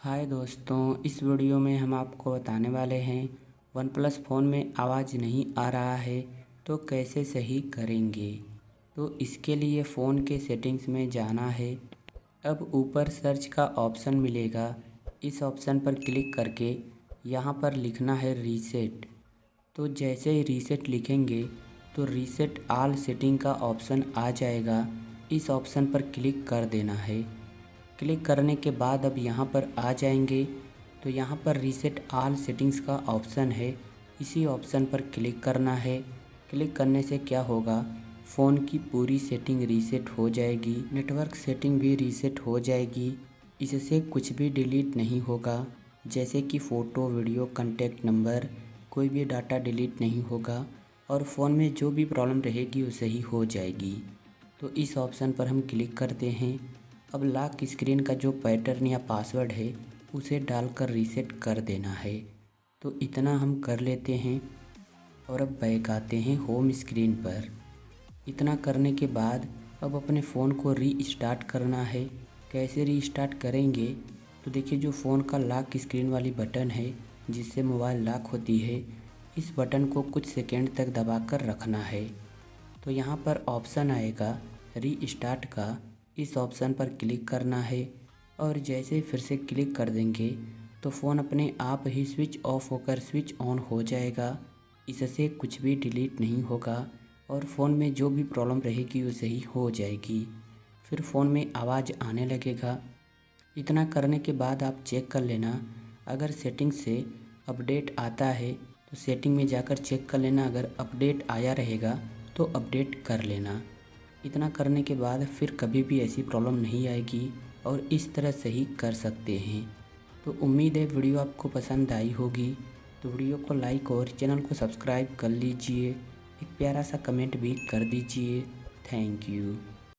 हाय दोस्तों, इस वीडियो में हम आपको बताने वाले हैं वन प्लस फ़ोन में आवाज़ नहीं आ रहा है तो कैसे सही करेंगे। तो इसके लिए फ़ोन के सेटिंग्स में जाना है। अब ऊपर सर्च का ऑप्शन मिलेगा, इस ऑप्शन पर क्लिक करके यहाँ पर लिखना है रीसेट। तो जैसे ही रीसेट लिखेंगे तो रीसेट ऑल सेटिंग का ऑप्शन आ जाएगा, इस ऑप्शन पर क्लिक कर देना है। क्लिक करने के बाद अब यहाँ पर आ जाएंगे तो यहाँ पर रीसेट ऑल सेटिंग्स का ऑप्शन है, इसी ऑप्शन पर क्लिक करना है। क्लिक करने से क्या होगा, फ़ोन की पूरी सेटिंग रीसेट हो जाएगी, नेटवर्क सेटिंग भी रीसेट हो जाएगी। इससे कुछ भी डिलीट नहीं होगा, जैसे कि फ़ोटो, वीडियो, कॉन्टैक्ट नंबर, कोई भी डाटा डिलीट नहीं होगा और फ़ोन में जो भी प्रॉब्लम रहेगी वो सही हो जाएगी। तो इस ऑप्शन पर हम क्लिक करते हैं। अब लॉक स्क्रीन का जो पैटर्न या पासवर्ड है उसे डालकर रीसेट कर देना है। तो इतना हम कर लेते हैं और अब बैक आते हैं होम स्क्रीन पर। इतना करने के बाद अब अपने फ़ोन को रीस्टार्ट करना है। कैसे रीस्टार्ट करेंगे, तो देखिए जो फ़ोन का लॉक स्क्रीन वाली बटन है जिससे मोबाइल लॉक होती है, इस बटन को कुछ सेकेंड तक दबाकर रखना है। तो यहाँ पर ऑप्शन आएगा रीस्टार्ट का, इस ऑप्शन पर क्लिक करना है और जैसे फिर से क्लिक कर देंगे तो फ़ोन अपने आप ही स्विच ऑफ होकर स्विच ऑन हो जाएगा। इससे कुछ भी डिलीट नहीं होगा और फ़ोन में जो भी प्रॉब्लम रहेगी वो सही हो जाएगी। फिर फ़ोन में आवाज़ आने लगेगा। इतना करने के बाद आप चेक कर लेना, अगर सेटिंग से अपडेट आता है तो सेटिंग में जाकर चेक कर लेना, अगर अपडेट आया रहेगा तो अपडेट कर लेना। इतना करने के बाद फिर कभी भी ऐसी प्रॉब्लम नहीं आएगी और इस तरह सही कर सकते हैं। तो उम्मीद है वीडियो आपको पसंद आई होगी। तो वीडियो को लाइक और चैनल को सब्सक्राइब कर लीजिए, एक प्यारा सा कमेंट भी कर दीजिए। Thank you.